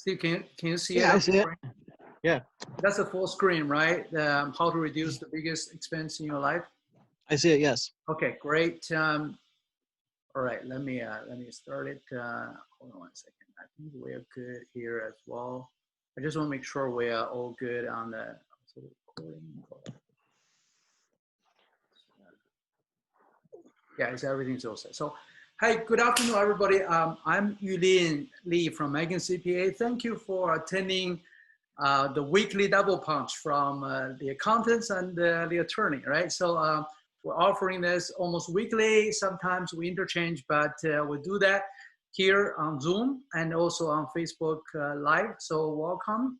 Steve, can you see it? Yeah, I see it. Yeah, That's a full screen, right? How to reduce the biggest expense in your life. I see it. Yes. Okay, great. All right, let me start it. Hold on 1 second. I think we're good here as well. I just want to make sure we are all good on the recording. Yeah, everything's all set. So, hi, good afternoon, everybody. I'm Yulin Li from Megan CPA. Thank you for attending the weekly double punch from the accountants and the attorney, right? So we're offering this almost weekly. Sometimes we interchange, but we do that here on Zoom and also on Facebook Live. So welcome.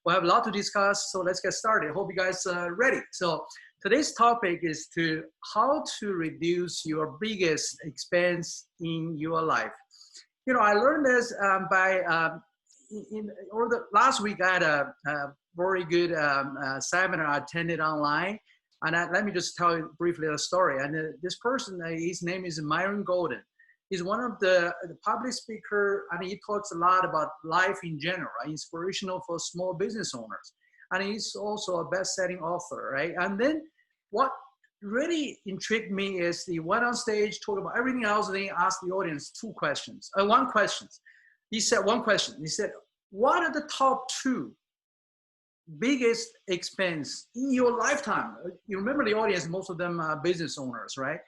We'll have a lot to discuss. So let's get started. Hope you guys are ready. So today's topic is how to reduce your biggest expense in your life. You know, I learned this over the last week. I had a very good seminar I attended online, and let me just tell you briefly the story. And this person, his name is Myron Golden. He's one of the public speaker, and he talks a lot about life in general, right? Inspirational for small business owners, and he's also a best-selling author, right? And then what really intrigued me is he went on stage, talked about everything else, and then he asked the audience one question. He said one question. He said, what are the top 2 biggest expense in your lifetime? You remember the audience, most of them are business owners, right?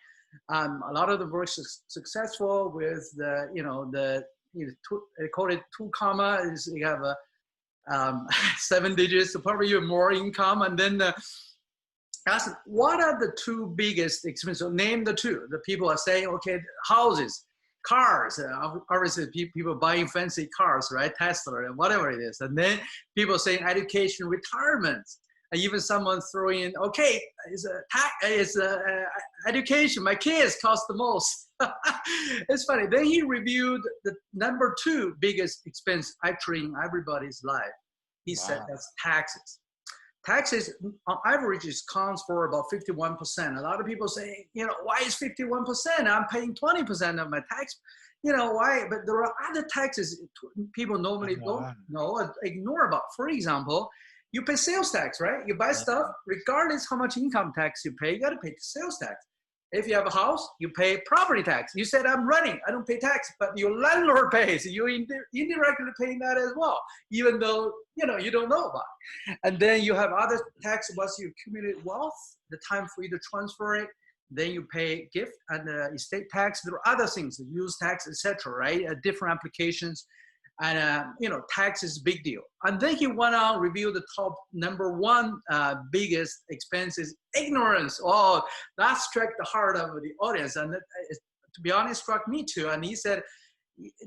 A lot of them were successful with they call it 2 comma. You have a 7 digits, so probably you have more income. And then ask, what are the 2 biggest expenses? So name the 2. The people are saying, okay, houses, cars, obviously people buying fancy cars, right? Tesla and whatever it is. And then people saying education, retirement, and even someone throwing in, okay, it's education, my kids cost the most. It's funny. Then he reviewed the number 2 biggest expense actually in everybody's life. He said that's taxes. Taxes on average counts for about 51%. A lot of people say, you know, why is 51%? I'm paying 20% of my tax. You know, why? But there are other taxes people normally don't know, ignore about. For example, you pay sales tax, right? You buy stuff, regardless how much income tax you pay, you got to pay sales tax. If you have a house, you pay property tax. You said, I'm renting, I don't pay tax, but your landlord pays. You're indirectly paying that as well, even though, you know, you don't know about it. And then you have other tax once you accumulate wealth, the time for you to transfer it, then you pay gift and estate tax. There are other things, the use tax, etc., right? Different applications. And, you know, tax is a big deal. And then he went on, review the top number 1 biggest expenses, ignorance. Oh, that struck the heart of the audience. And to be honest, struck me too. And he said,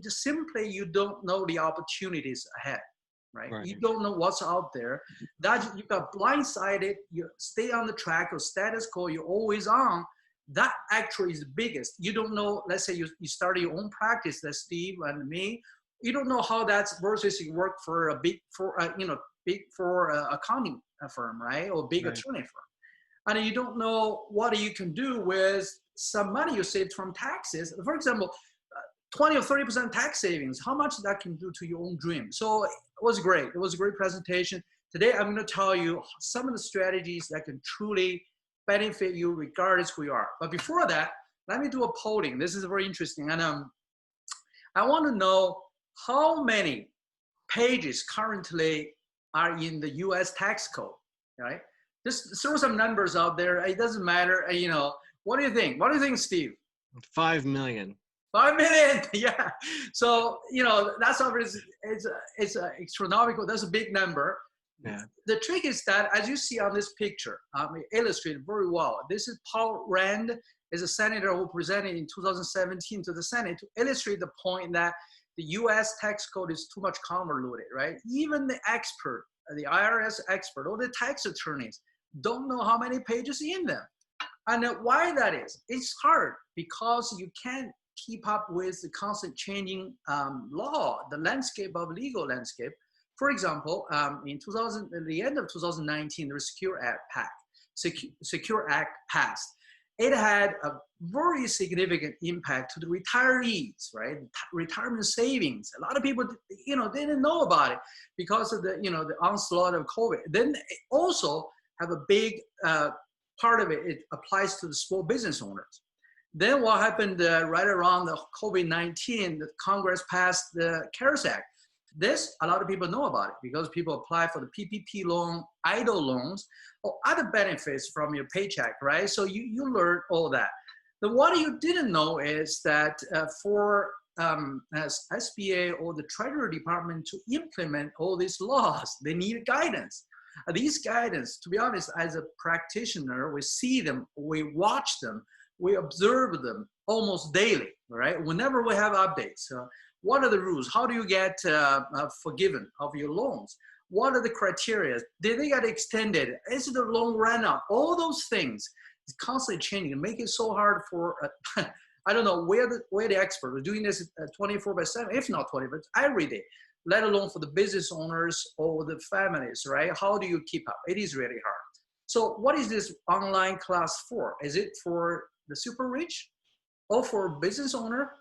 just simply, you don't know the opportunities ahead, right? You don't know what's out there. That you got blindsided, you stay on the track or status quo, you're always on. That actually is the biggest. You don't know, let's say you started your own practice, that's Steve and me. You don't know how that's versus you work for a big four accounting firm, right? Or big attorney firm. And you don't know what you can do with some money you saved from taxes. For example, 20 or 30% tax savings, how much that can do to your own dream. So it was great. It was a great presentation. Today, I'm going to tell you some of the strategies that can truly benefit you regardless who you are. But before that, let me do a polling. This is very interesting. And I want to know how many pages currently are in the US tax code, right? Just throw some numbers out there. It doesn't matter, you know. What do you think? What do you think, Steve? 5 million. 5 million, yeah. So, you know, that's obviously, it's astronomical. That's a big number. Yeah. The trick is that, as you see on this picture, illustrated very well. This is Paul Rand, is a senator who presented in 2017 to the Senate to illustrate the point that the U.S. tax code is too much convoluted, right? Even the expert, the IRS expert, or the tax attorneys don't know how many pages in them. And why that is, it's hard because you can't keep up with the constant changing law, the landscape of legal landscape. For example, at the end of 2019, the Secure Act passed. it had a very significant impact to the retirees, right? Retirement savings. A lot of people, didn't know about it because of the onslaught of COVID. Then it also have a big part of it. It applies to the small business owners. Then what happened right around the COVID-19, the Congress passed the CARES Act. This, a lot of people know about it because people apply for the PPP loan, idle loans, or other benefits from your paycheck, right? So you learn all that. Then what you didn't know is that for as SBA or the Treasury Department to implement all these laws, they need guidance. These guidance, to be honest, as a practitioner, we see them, we watch them, we observe them almost daily, right? Whenever we have updates. What are the rules? How do you get forgiven of your loans? What are the criteria? Did they get extended? Is the loan ran out? All those things is constantly changing and make it so hard for, I don't know where the experts are doing this 24/7, if not 24, every day, let alone for the business owners or the families, right? How do you keep up? It is really hard. So what is this online class for? Is it for the super rich or for a business owner?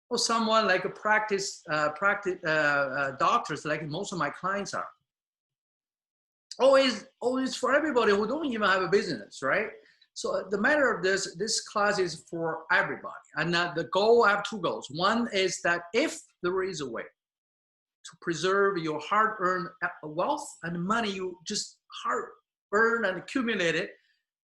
Or someone like a doctors, like most of my clients are. Always for everybody who don't even have a business, right? So the matter of this class is for everybody. And the goal, I have two goals. One is that if there is a way to preserve your hard-earned wealth and money you just hard-earned and accumulated,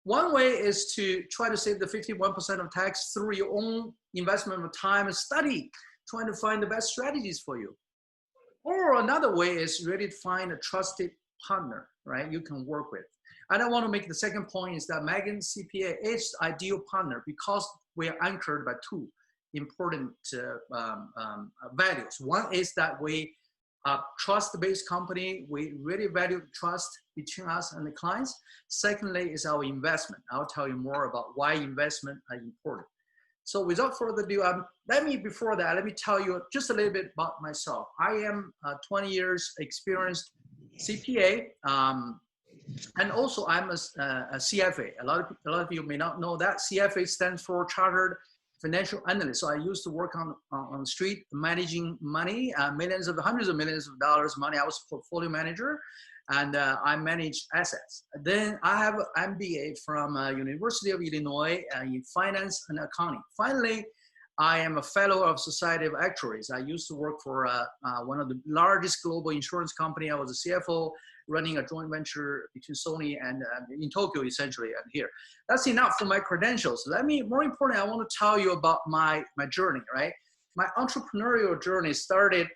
one way is to try to save the 51% of tax through your own investment of time and study, trying to find the best strategies for you. Or another way is really to find a trusted partner, right, you can work with. And I want to make the second point is that Magen CPA is the ideal partner because we are anchored by two important values. One is that we trust-based company. We really value trust between us and the clients. Secondly is our investment. I'll tell you more about why investment are important. So without further ado, before that, let me tell you just a little bit about myself. I am 20 years experienced CPA, and also I'm a CFA. A lot of you may not know that. CFA stands for Chartered Financial Analyst. So I used to work on the street managing money, hundreds of millions of dollars money. I was a portfolio manager, and I managed assets. Then I have an MBA from University of Illinois in finance and accounting. Finally, I am a fellow of Society of Actuaries. I used to work for one of the largest global insurance company. I was a CFO running a joint venture between Sony and in Tokyo, essentially, and here. That's enough for my credentials. More importantly, I want to tell you about my journey, right? My entrepreneurial journey started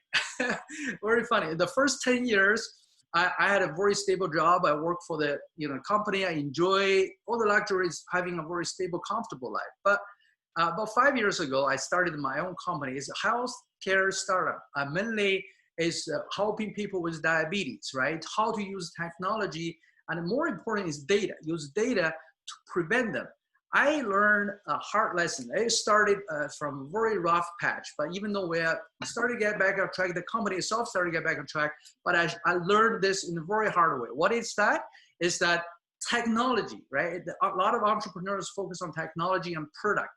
very funny. The first 10 years, I had a very stable job. I worked for the company. I enjoy all the luxuries, having a very stable, comfortable life. But about 5 years ago, I started my own company. It's a healthcare startup. Mainly is helping people with diabetes, right? How to use technology, and more important is data. Use data to prevent them. I learned a hard lesson. It started from a very rough patch, but even though we started to get back on track, the company itself started to get back on track, but I learned this in a very hard way. What is that? Is that technology, right? A lot of entrepreneurs focus on technology and product.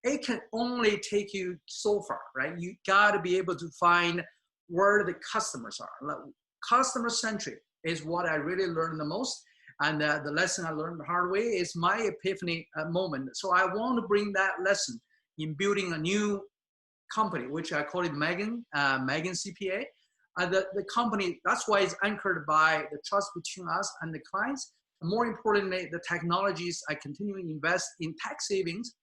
It can only take you so far, right? You gotta be able to find where the customers are. Customer-centric is what I really learned the most. And the lesson I learned the hard way is my epiphany moment. So I want to bring that lesson in building a new company, which I call it Magen CPA. The company, that's why it's anchored by the trust between us and the clients. And more importantly, the technologies I continue to invest in tax savings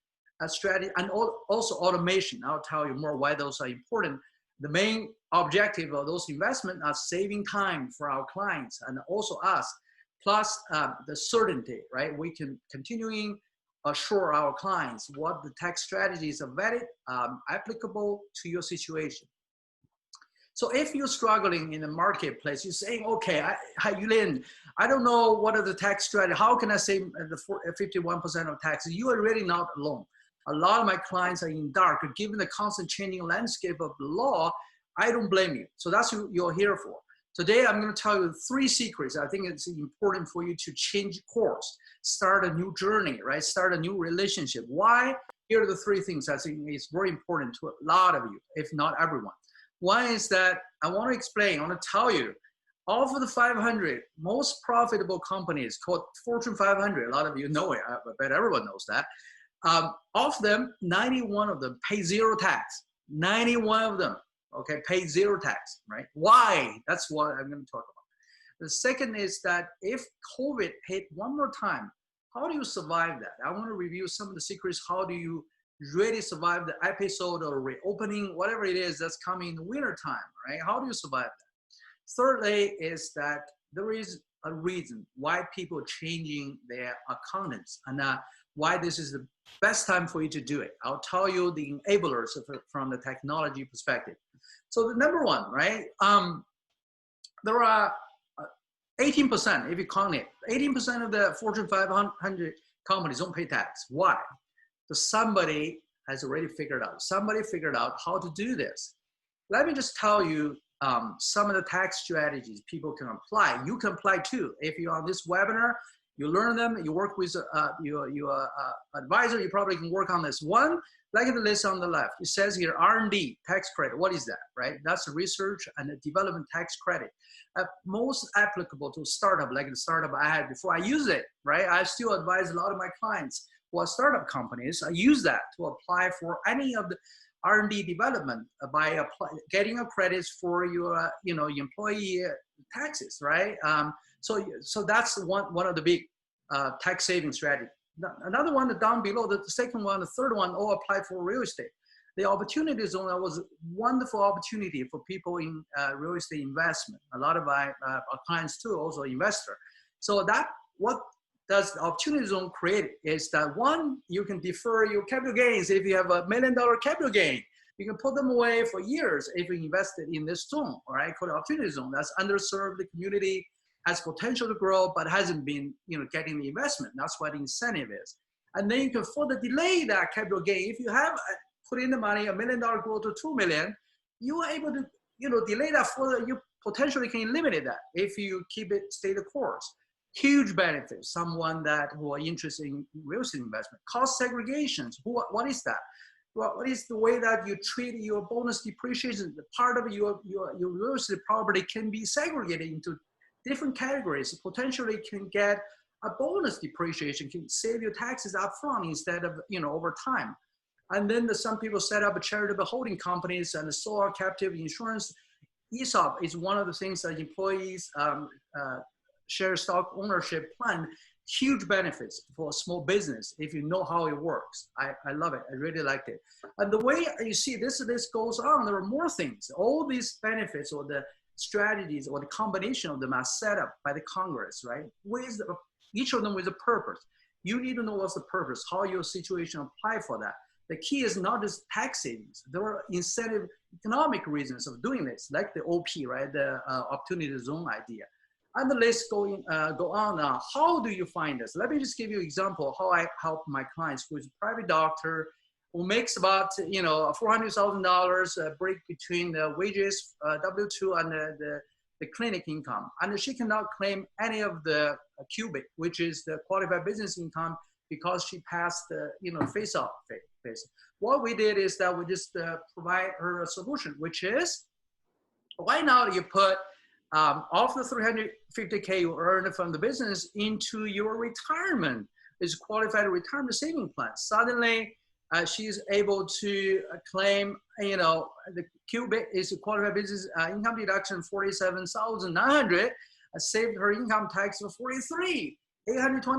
strategy and also automation. I'll tell you more why those are important. The main objective of those investments are saving time for our clients and also us, plus the certainty, right? We can continuing assure our clients what the tax strategies are valid, applicable to your situation. So if you're struggling in the marketplace, you're saying, okay, Yulin, I don't know what are the tax strategy. How can I save the 51% of taxes? You are really not alone. A lot of my clients are in dark. Given the constant changing landscape of the law, I don't blame you. So that's what you're here for, Today, I'm going to tell you 3 secrets. I think it's important for you to change course, start a new journey, right? Start a new relationship. Why? Here are the 3 things I think is very important to a lot of you, if not everyone. One is that I want to explain, I want to tell you, of the 500 most profitable companies called Fortune 500, a lot of you know it, I bet everyone knows that. Of them, 91 of them pay 0 tax. 91 of them, okay, pay 0 tax, right? Why? That's what I'm going to talk about. The second is that if COVID hit one more time, how do you survive that? I want to review some of the secrets. How do you really survive the episode or reopening, whatever it is that's coming in the winter time, right? How do you survive that? Thirdly is that there is a reason why people are changing their accountants and why this is the best time for you to do it. I'll tell you the enablers from the technology perspective. So the number one, right? There are 18%, if you count it, 18% of the Fortune 500 companies don't pay tax. Why? Because somebody has already figured out. Somebody figured out how to do this. Let me just tell you some of the tax strategies people can apply. You can apply too. If you're on this webinar, you learn them, you work with your advisor, you probably can work on this. One, like the list on the left, it says here R&D tax credit. What is that, right? That's a research and a development tax credit. Most applicable to startup, like the startup I had before. I use it, right? I still advise a lot of my clients who are startup companies. I use that to apply for any of the R&D development by getting a credits for your, employee taxes, right? So that's one of the big tax saving strategies. Another one down below, the second one, the third one, all apply for real estate. The opportunity zone was a wonderful opportunity for people in real estate investment. A lot of our clients too, also investor. So that what does the opportunity zone create is that one, you can defer your capital gains. If you have $1 million capital gain, you can put them away for years if you invested in this zone, all right, called opportunity zone. That's underserved, the community has potential to grow, but hasn't been, getting the investment. That's what the incentive is. And then you can further delay that capital gain. If you have put in the money, $1 million grow to 2 million, you are able to, delay that further. You potentially can eliminate that if you keep it, stay the course. Huge benefit. Someone who are interested in real estate investment. Cost segregations. What is that? Well, what is the way that you treat your bonus depreciation? The part of your real estate property can be segregated into different categories. Potentially can get a bonus depreciation, can save your taxes up front instead of, over time. And then some people set up a charitable holding companies and the solar captive insurance. ESOP is one of the things that employees share stock ownership plan. Huge benefits for a small business if you know how it works. I love it. I really liked it. And the way you see this goes on, there are more things. All these benefits or the strategies or the combination of them are set up by the Congress, right? With each of them with a purpose. You need to know what's the purpose, how your situation apply for that. The key is not just tax savings. There are incentive economic reasons of doing this, like the OP, right? The opportunity zone idea. And the list go on now. How do you find this? Let me just give you an example of how I help my clients who is a private doctor who makes about, $400,000 break between the wages, W-2 and the clinic income. And she cannot claim any of the QBIC, which is the qualified business income, because she passed the, face-off phase. What we did is that we just provide her a solution, which is, why not you put off the $350K you earned from the business into your retirement. It's qualified retirement saving plan. Suddenly, she's able to claim, the QBIC is a qualified business income deduction, $47,900, saved her income tax of $43,828.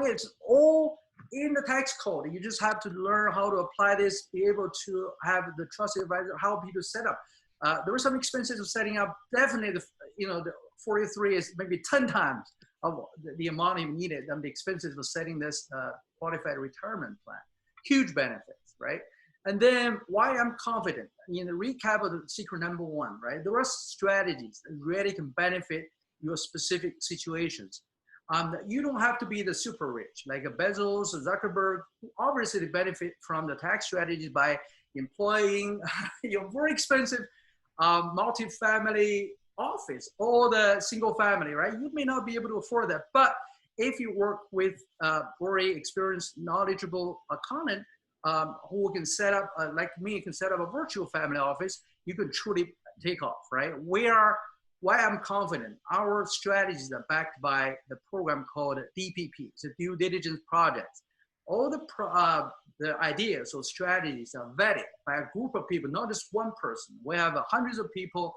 It's all in the tax code. You just have to learn how to apply this, be able to have the trusted advisor help you to set up. There were some expenses of setting up. Definitely, the 43 is maybe 10 times of the amount you needed than the expenses of setting this qualified retirement plan. Huge benefits, right? And then why I'm confident. In the recap of the secret number one, right? There are strategies that really can benefit your specific situations. You don't have to be the super rich, like a Bezos or Zuckerberg, who obviously benefit from the tax strategies by employing very expensive multifamily office or the single family, right? You may not be able to afford that. But if you work with very experienced, knowledgeable accountant who can set up, like me, can set up a virtual family office, you can truly take off, right? Why I'm confident, our strategies are backed by the program called DPP, it's a due diligence project. All the ideas or strategies are vetted by a group of people, not just one person. We have hundreds of people,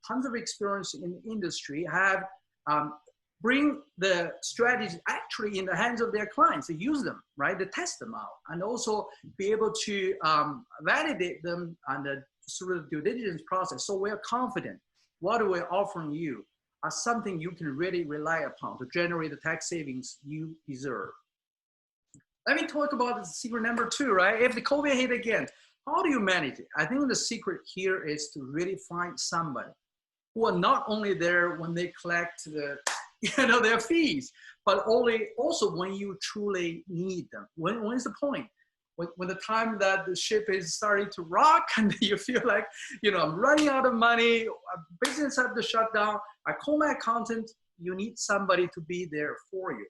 tons of experience in the industry, have bring the strategies actually in the hands of their clients. They use them, right? They test them out, and also be able to validate them through the due diligence process. So we're confident what we're offering you are something you can really rely upon to generate the tax savings you deserve. Let me talk about the secret number 2, right? If the COVID hit again, how do you manage it? I think the secret here is to really find somebody who are not only there when they collect their fees, but also when you truly need them. When's the point? When the time that the ship is starting to rock and you feel like, I'm running out of money, business have to shut down, I call my accountant, you need somebody to be there for you.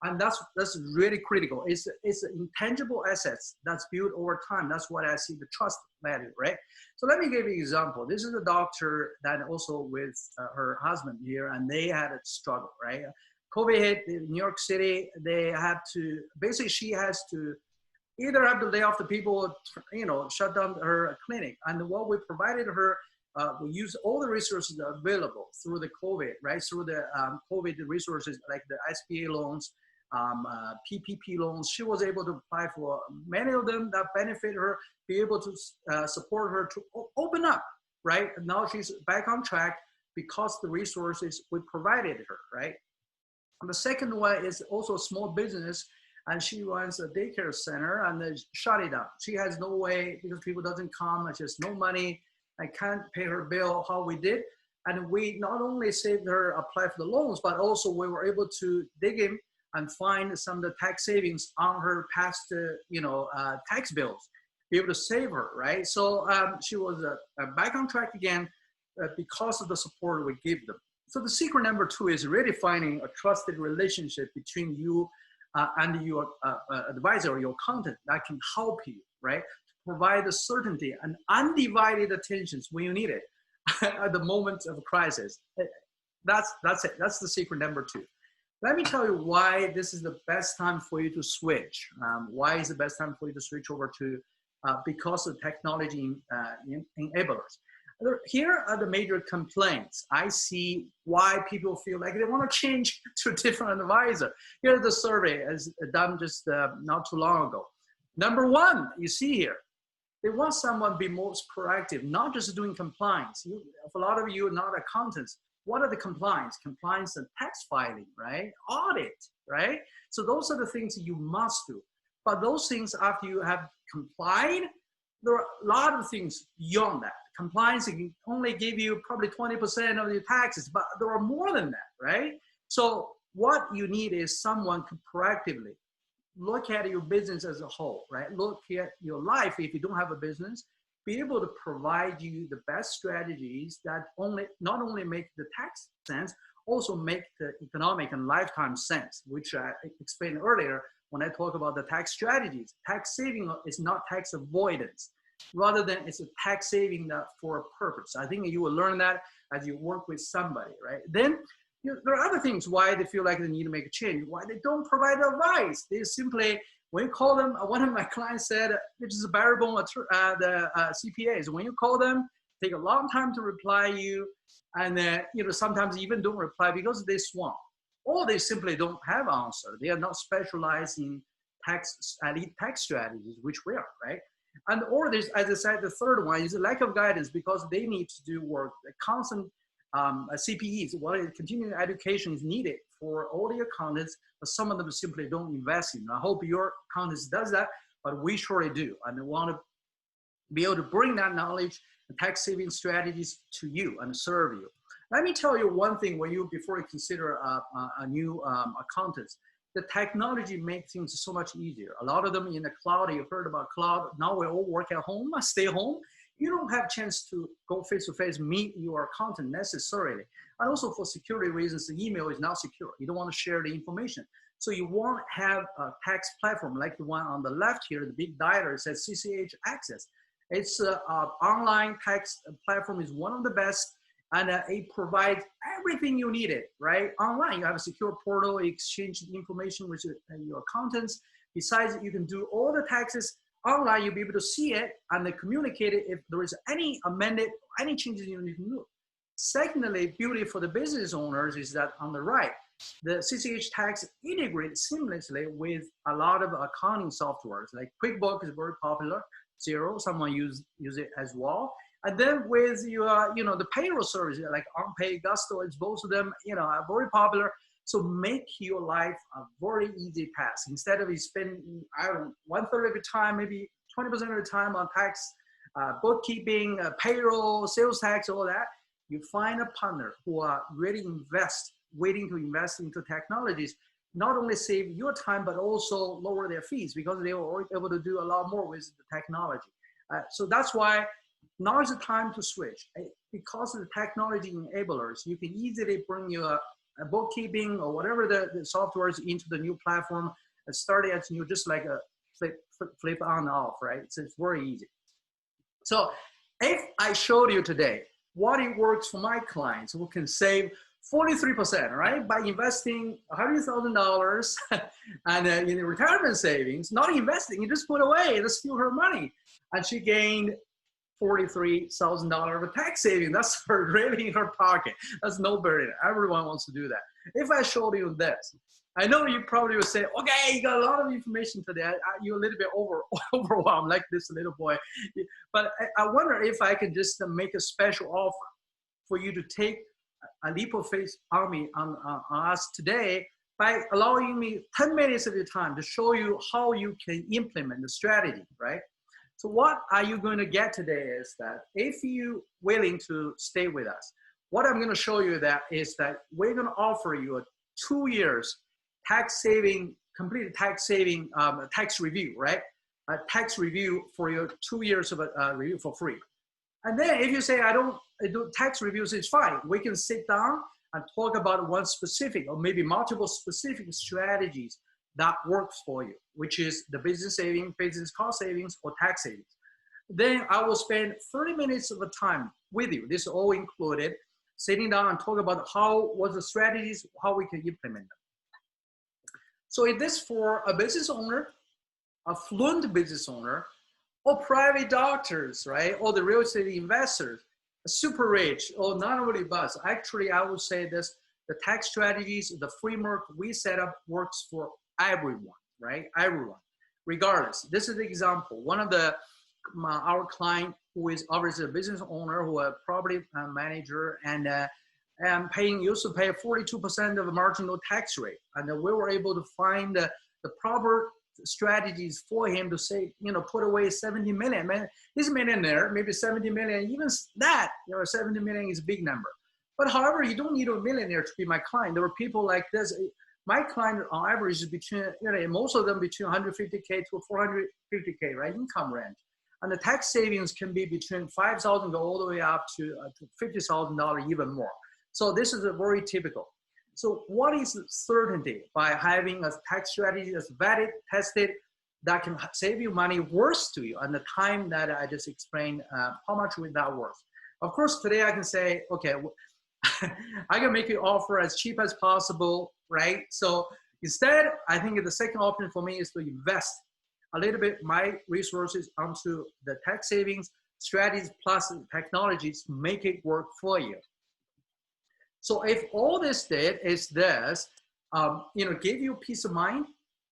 And that's really critical. It's intangible assets that's built over time. That's what I see, the trust value, right? So let me give you an example. This is a doctor that also with her husband here, and they had a struggle, right? COVID hit in New York City. They had to, basically she has to either have to lay off the people, shut down her clinic. And what we provided her, we use all the resources available through the COVID, right? Through the COVID resources like the SBA loans, PPP loans. She was able to apply for many of them that benefit her, be able to support her to open up, right? And now she's back on track because the resources we provided her, right? And the second one is also a small business, and she runs a daycare center and they shut it down. She has no way, because people doesn't come, she has no money, I can't pay her bill, how we did. And we not only saved her apply for the loans, but also we were able to dig in and find some of the tax savings on her past, tax bills, be able to save her, right? So she was back on track again because of the support we give them. So the secret number 2 is really finding a trusted relationship between you and your advisor or your accountant that can help you, right? To provide the certainty and undivided attention when you need it at the moment of crisis. That's it. That's the secret number 2. Let me tell you why this is the best time for you to switch. Why is the best time for you to switch over to because of technology enablers. Here are the major complaints. I see why people feel like they want to change to a different advisor. Here's the survey as done just not too long ago. Number 1, you see here, they want someone to be most proactive, not just doing compliance. For a lot of you, not accountants, what are the compliance? Compliance and tax filing, right? Audit, right? So those are the things you must do. But those things, after you have complied, there are a lot of things beyond that. Compliance can only give you probably 20% of your taxes, but there are more than that, right? So what you need is someone to proactively look at your business as a whole, right? Look at your life if you don't have a business, be able to provide you the best strategies that not only make the tax sense, also make the economic and lifetime sense, which I explained earlier when I talk about the tax strategies. Tax saving is not tax avoidance. Rather than it's a tax saving for a purpose. I think you will learn that as you work with somebody, right? Then there are other things why they feel like they need to make a change, why they don't provide advice. They simply, when you call them, one of my clients said, which is a barebone, the CPAs, when you call them, take a long time to reply you, and sometimes even don't reply because they swamp, or they simply don't have answer. They are not specialized in elite tax strategies, which we are, right? And or there's, as I said, the third one is a lack of guidance because they need to do work. The constant CPEs, continuing education is needed for all the accountants, but some of them simply don't invest in. I hope your accountants does that, but we surely do. And they want to be able to bring that knowledge and tax saving strategies to you and serve you. Let me tell you one thing before you consider a new accountant. The technology makes things so much easier. A lot of them in the cloud, you've heard about cloud. Now we all work at home, stay home. you don't have a chance to go face-to-face, meet your accountant necessarily. And also for security reasons, the email is not secure. You don't want to share the information. So you want to have a tax platform like the one on the left here, the big dialer says CCH Access. It's an online tax platform, is one of the best, and it provides everything you needed, right? Online, you have a secure portal, you exchange information with your accountants. Besides, you can do all the taxes online. You'll be able to see it and then communicate it if there is any amended, any changes you need to do. Secondly, beauty for the business owners is that on the right, the CCH Tax integrates seamlessly with a lot of accounting softwares, like QuickBooks is very popular, Xero, someone use it as well. And then with your, the payroll service, like OnPay, Gusto, it's both of them, are very popular. So make your life a very easy task. Instead of you spending, 1/3 of your time, maybe 20% of your time on tax, bookkeeping, payroll, sales tax, all that, you find a partner who are really waiting to invest into technologies, not only save your time, but also lower their fees because they were able to do a lot more with the technology. So that's why now is the time to switch. Because of the technology enablers, you can easily bring your bookkeeping or whatever the software is into the new platform and start it as new, just like a flip on and off, right? So it's very easy. So if I showed you today what it works for my clients who can save 43%, right? By investing $100,000 and in retirement savings, not investing, you just put away, just steal her money. And she gained $43,000 of a tax saving. That's really in her pocket. That's no burden. Everyone wants to do that. If I showed you this, I know you probably would say, okay, you got a lot of information today. You're a little bit overwhelmed like this little boy. But I wonder if I could just make a special offer for you to take a leap of faith on me, on us today, by allowing me 10 minutes of your time to show you how you can implement the strategy, right? So what are you going to get today is that if you're willing to stay with us, what I'm going to show you is that we're going to offer you a 2 years tax saving, complete tax saving tax review, right? A tax review for your 2 years of a review for free. And then if you say, I don't do tax reviews, it's fine. We can sit down and talk about one specific or maybe multiple specific strategies that works for you, which is the business saving, business cost savings, or tax savings. Then I will spend 30 minutes of the time with you. This is all included, sitting down and talk about what the strategies, how we can implement them. So is this for a business owner, a fluent business owner, or private doctors, right? Or the real estate investors, super rich, or not only bust. Actually, I would say this, the tax strategies, the framework we set up works for everyone, right? Everyone, regardless. This is the example. One of our client who is obviously a business owner, who is a property manager, and used to pay 42% of a marginal tax rate. And we were able to find the proper strategies for him to say, put away 70 million. Man, he's a millionaire, maybe 70 million, even that, 70 million is a big number. But however, you don't need a millionaire to be my client. There were people like this. My client on average is between, most of them between 150K to 450K, right, income range. And the tax savings can be between $5,000 go all the way up to $50,000, even more. So this is a very typical. So what is certainty by having a tax strategy that's vetted, tested, that can save you money worth to you and the time that I just explained, how much would that worth? Of course, today I can say, okay, I can make you offer as cheap as possible, right? So instead, I think the second option for me is to invest a little bit my resources onto the tax savings strategies plus technologies to make it work for you. So if all this did is this, give you peace of mind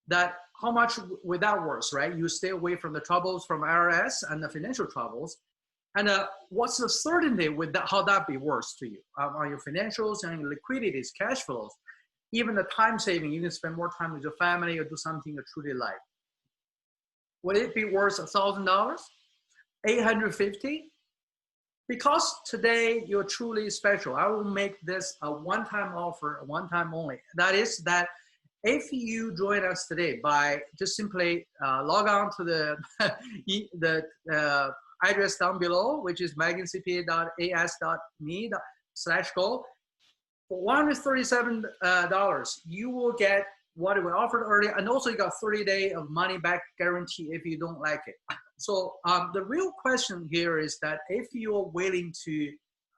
that how much would that worth, right? You stay away from the troubles from IRS and the financial troubles. And what's the certainty with that, how that be worth to you on your financials and your liquidities, cash flows, even the time saving, you can spend more time with your family or do something you truly like. Would it be worth $1,000, $850? Because today you're truly special, I will make this a one-time offer, a one-time only. That is that if you join us today by just simply log on to the address down below, which is megancpa.as.me/go. For $137, you will get what we offered earlier, and also you got 30-day of money back guarantee if you don't like it. So the real question here is that if you're willing to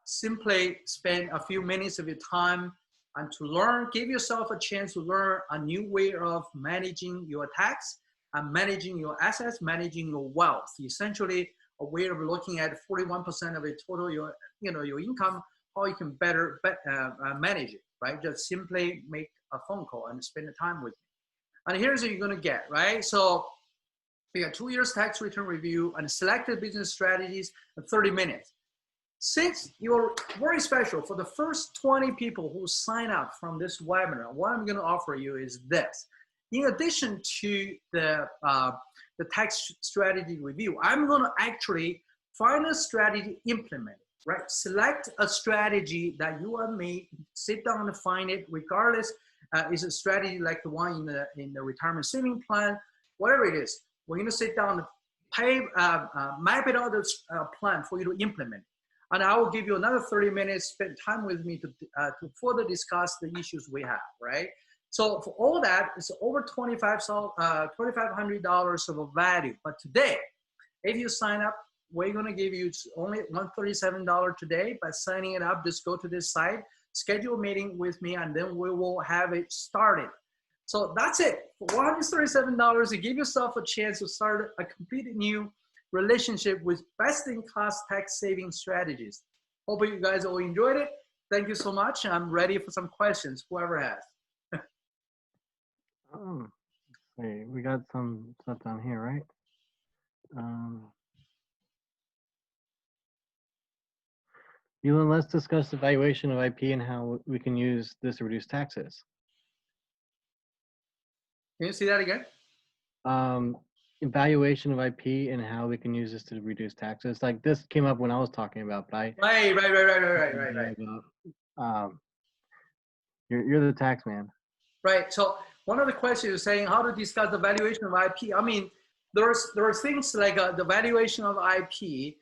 simply spend a few minutes of your time and to learn, give yourself a chance to learn a new way of managing your tax and managing your assets, managing your wealth. Essentially, a way of looking at 41% of your total, your income, how you can better manage it, right? Just simply make a phone call and spend the time with me. And here's what you're gonna get, right? So we got 2 years tax return review and selected business strategies in 30 minutes. Since you're very special, for the first 20 people who sign up from this webinar, what I'm going to offer you is this. In addition to the tax strategy review, I'm going to actually find a strategy, implement it, right? Select a strategy that you and me, sit down and find it, regardless, is a strategy like the one in the retirement saving plan, whatever it is. We're going to sit down and map it out this plan for you to implement. And I will give you another 30 minutes, spend time with me to further discuss the issues we have, right? So for all that, it's over $2,500 of a value. But today, if you sign up, we're gonna give you only $137 today. By signing it up, just go to this site, schedule a meeting with me, and then we will have it started. So that's it. For $137, you give yourself a chance to start a completely new relationship with best-in-class tax saving strategies. Hope you guys all enjoyed it. Thank you so much. I'm ready for some questions, whoever has. Wait, we got some stuff down here, right? Elon, let's discuss the valuation of IP and how we can use this to reduce taxes. Can you see that again? Evaluation of IP and how we can use this to reduce taxes. Like this came up when I was talking about, but Right. You're the tax man. Right. So one of the questions is saying how to discuss the valuation of IP. I mean, there are things like the valuation of IP.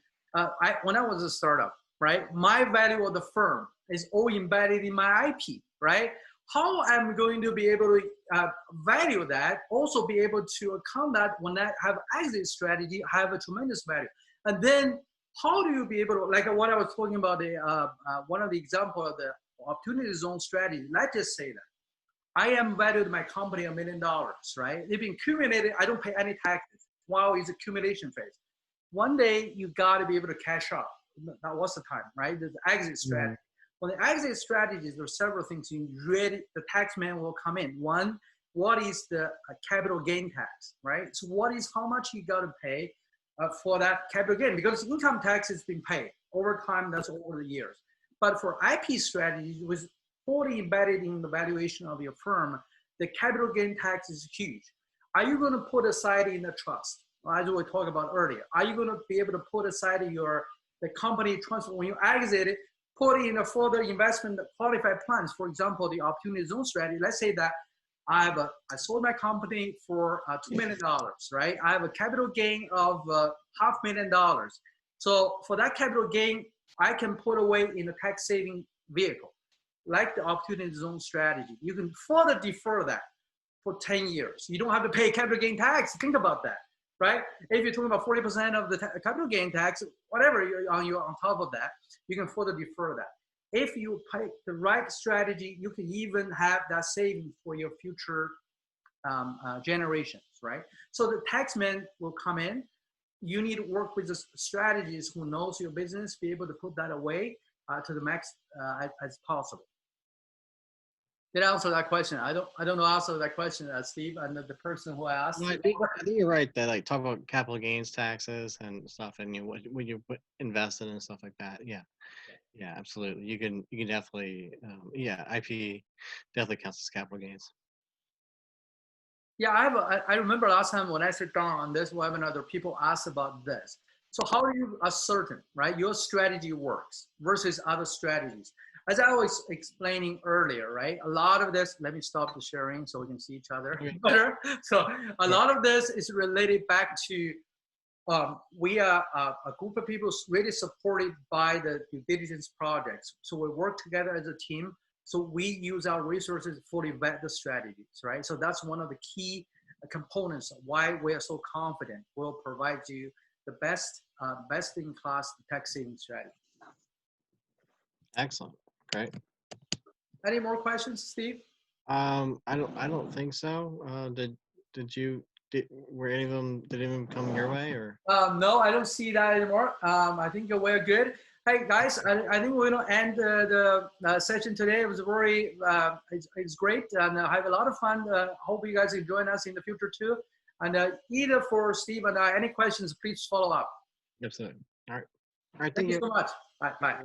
When I was a startup, right, my value of the firm is all embedded in my IP, right? How I'm going to be able to value that, also be able to account that when I have exit strategy, have a tremendous value. And then how do you be able to, like what I was talking about, one of the example of the opportunity zone strategy, let's just say that I am valued my company $1 million, right? They've been accumulated, I don't pay any taxes while it's accumulation phase. One day you gotta be able to cash out. That was the time, right? There's the exit strategy. For the exit strategies, there are several things the tax man will come in. One, what is the capital gain tax, right? So how much you got to pay for that capital gain? Because income tax has been paid over time, that's over the years. But for IP strategies, it was fully embedded in the valuation of your firm, the capital gain tax is huge. Are you going to put aside in the trust? As we talked about earlier, are you going to be able to put aside the company transfer when you exit it? Put in a further investment qualified plans, for example, the opportunity zone strategy. Let's say that I sold my company for $2 million, right? I have a capital gain of $500,000. So for that capital gain, I can put away in a tax saving vehicle, like the opportunity zone strategy. You can further defer that for 10 years. You don't have to pay capital gain tax. Think about that, right? If you're talking about 40% of the capital gain tax, whatever you're on top of that, you can further defer that. If you pick the right strategy, you can even have that saving for your future generations, right? So the taxman will come in. You need to work with the strategist who knows your business, be able to put that away to the max as possible. Did I answer that question? I don't know answer that question, Steve, and the person who asked. No, I think you're right that like talk about capital gains taxes and stuff, and when you invest in and stuff like that. Yeah, absolutely. You can definitely IP definitely counts as capital gains. Yeah, I remember last time when I sit down on this webinar, other people asked about this. So how are you ascertain, right, your strategy works versus other strategies? As I was explaining earlier, right, a lot of this, let me stop the sharing so we can see each other better. So a lot of this is related back to We are a group of people really supported by the due diligence projects. So we work together as a team. So we use our resources to fully vet the strategies, right? So that's one of the key components of why we are so confident we'll provide you the best in class tax saving strategy. Excellent. Great. Any more questions, Steve? I don't think so. Were any of them, did any of them come your way or? No, I don't see that anymore. I think we're good. Hey guys, I think we're gonna end the session today. It was very, it's great, and I have a lot of fun. Hope you guys can join us in the future too. And either for Steve and I, any questions, please follow up. Absolutely. All right. All right. Thank Thank you you. so much. Bye. Bye.